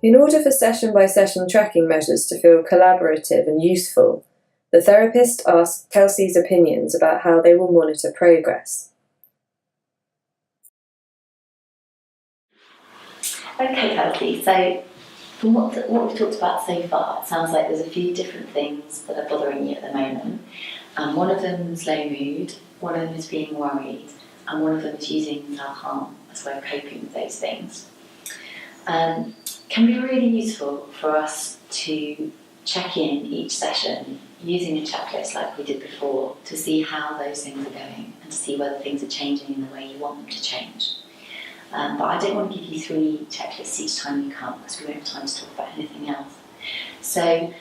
In order for session-by-session tracking measures to feel collaborative and useful, the therapist asked Kelsey's opinions about how they will monitor progress. Okay, Kelsey, so from what we've talked about so far, it sounds like there's a few different things that are bothering you at the moment. One of them is low mood, one of them is being worried, and one of them is using self-harm as a way of coping with those things. Can be really useful for us to check in each session using a checklist like we did before to see how those things are going and to see whether things are changing in the way you want them to change. But I don't want to give you 3 checklists each time you come because we won't have time to talk about anything else. So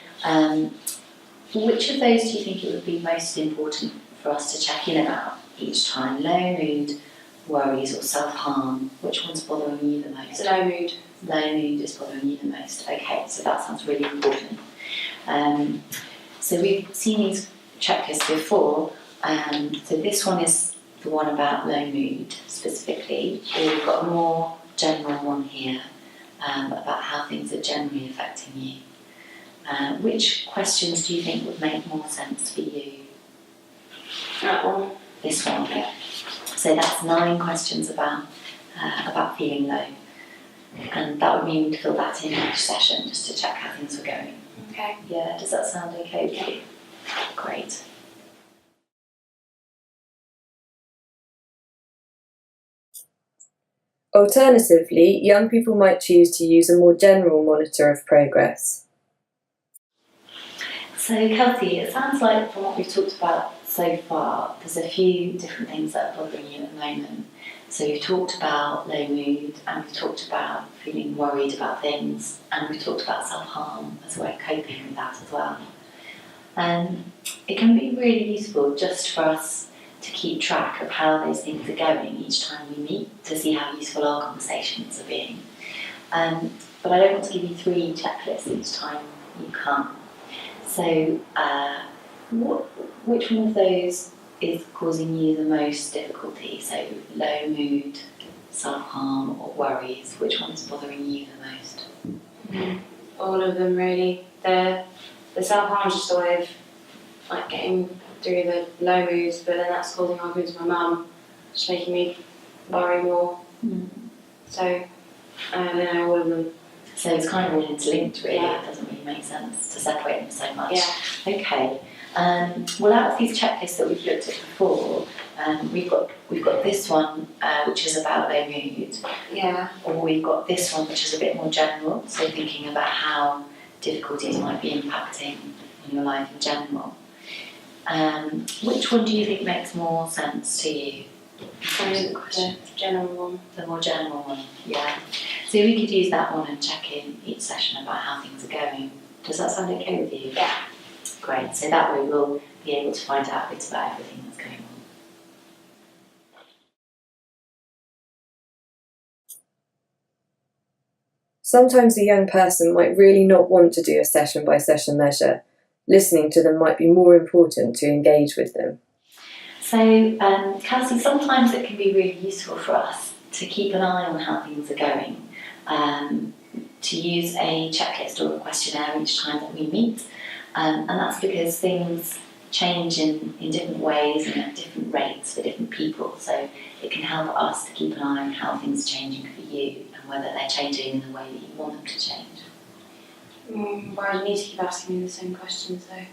which of those do you think it would be most important for us to check in about each time? Low mood, worries or self-harm? Which one's bothering you the most? Low mood. Low mood is bothering you the most. Okay, so that sounds really important. So we've seen these checklists before. So this one is the one about low mood specifically. Or we've got a more general one here about how things are generally affecting you. Which questions do you think would make more sense for you? That one. This one. Yeah. So that's 9 questions about feeling low. And that would mean we'd fill that in each session just to check how things were going. Okay. Yeah, does that sound okay with you? Great. Alternatively, young people might choose to use a more general monitor of progress. So Kelsey, it sounds like from what we've talked about so far, there's a few different things that are bothering you at the moment. So we've talked about low mood, and we've talked about feeling worried about things, and we've talked about self-harm as a way of coping with that as well. It can be really useful just for us to keep track of how those things are going each time we meet, to see how useful our conversations are being. But I don't want to give you 3 checklists each time you come. So which one of those is causing you the most difficulty? So low mood, self-harm or worries, which one is bothering you the most? All of them really. The self-harm is just a way of like getting through the low moods, but then that's causing arguments with my mum, just making me worry more. So all of them. So it's kind of all interlinked really. Yeah. It doesn't really make sense to separate them so much. Yeah. Okay. Well, out of these checklists that we've looked at before, we've got this one which is about low mood. Yeah. Or we've got this one which is a bit more general, so thinking about how difficulties might be impacting on your life in general. Which one do you think makes more sense to you? The general one. The more general one, yeah. So we could use that one and check in each session about how things are going. Does that sound okay with you? Yeah. Great, so that way we'll be able to find out a bit about everything that's going on. Sometimes a young person might really not want to do a session-by-session measure. Listening to them might be more important to engage with them. So, Kelsey, sometimes it can be really useful for us to keep an eye on how things are going, to use a checklist or a questionnaire each time that we meet. And that's because things change in different ways and at different rates for different people. So it can help us to keep an eye on how things are changing for you and whether they're changing in the way that you want them to change. Why do you need to keep asking me the same questions though?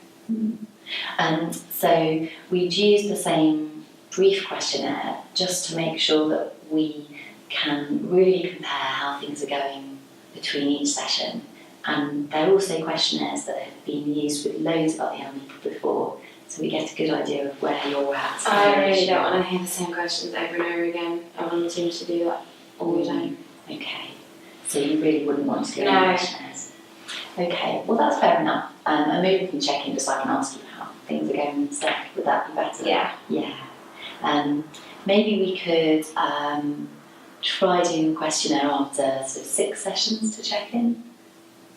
So we'd use the same brief questionnaire just to make sure that we can really compare how things are going between each session. And they're also questionnaires that have been used with loads of other young people before, so we get a good idea of where you're at. I really don't want to hear the same questions over and over again. Everyone seems to do that all the time. Okay, so you really wouldn't want to do No. any questionnaires? Okay, well that's fair enough. And maybe we can check in just so I can ask you how things are going and stuff. Would that be better? Yeah. Yeah. Maybe we could try doing a questionnaire after sort of 6 sessions to check in.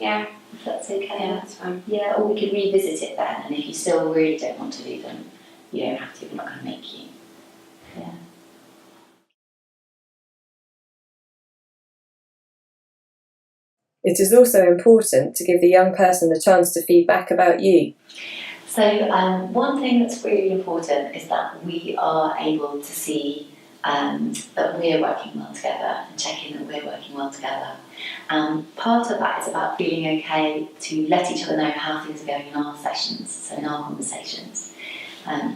Yeah. If that's okay. Yeah, that's fine. Yeah, or we could revisit it then, and if you still really don't want to do them, you don't have to, we're not going to make you. Yeah. It is also important to give the young person the chance to feed back about you. So one thing that's really important is that we are able to see that we're working well together and check in that we're working well together. Part of that is about feeling okay to let each other know how things are going in our sessions, so in our conversations.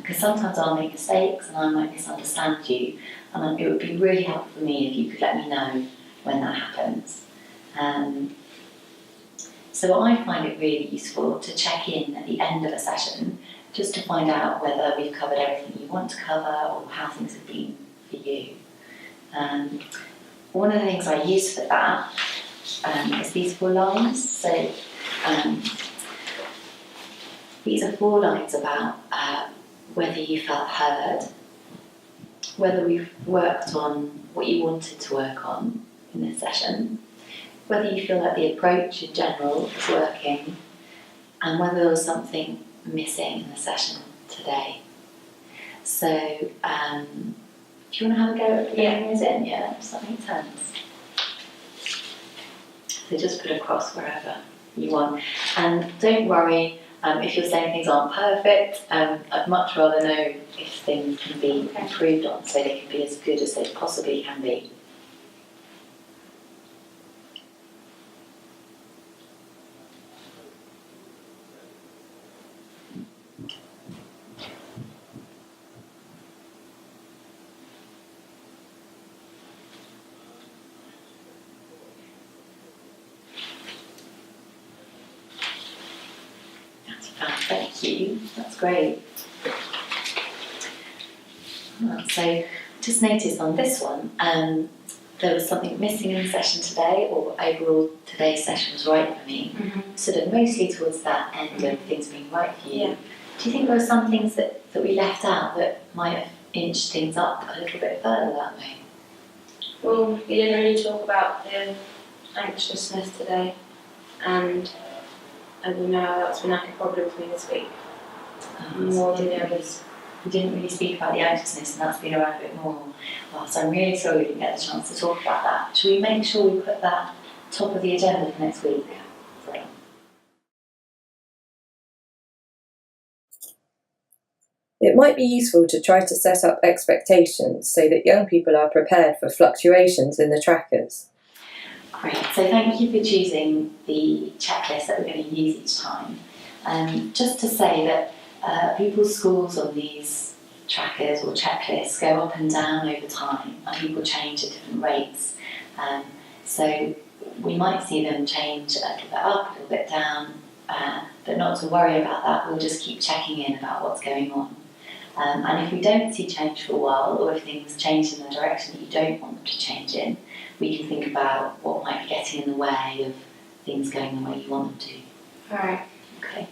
Because sometimes I'll make mistakes and I might misunderstand you, and it would be really helpful for me if you could let me know when that happens. So I find it really useful to check in at the end of a session just to find out whether we've covered everything you want to cover or how things have been for you. One of the things I use for that is these 4 lines. So these are 4 lines about whether you felt heard, whether we've worked on what you wanted to work on in this session, whether you feel like the approach in general is working, and whether there was something missing in the session today. So, do you want to have a go at getting those in? Yeah, does that make sense? So just put a cross wherever you want. And don't worry if you're saying things aren't perfect. I'd much rather know if things can be improved on so they can be as good as they possibly can be. Thank you, that's great. So just notice on this one, there was something missing in the session today, or overall today's session was right for me, sort of mostly towards that end of things being right for you. Yeah. Do you think there were some things that we left out that might have inched things up a little bit further that way? Well, we didn't really talk about the anxiousness today, and I don't know, that's been like a problem for me this week, more than the others. We didn't really speak about the anxiousness, and that's been around a bit more. Well, so I'm really sorry we didn't get the chance to talk about that. Should we make sure we put that top of the agenda for next week? Great. It might be useful to try to set up expectations so that young people are prepared for fluctuations in the trackers. Great, so thank you for choosing the checklist that we're going to use each time. Just to say that people's scores on these trackers or checklists go up and down over time, and people change at different rates. So we might see them change a little bit up, a little bit down, but not to worry about that. We'll just keep checking in about what's going on. And if we don't see change for a while, or if things change in the direction that you don't want them to change in, we can think about what might be getting in the way of things going the way you want them to. Alright. Okay.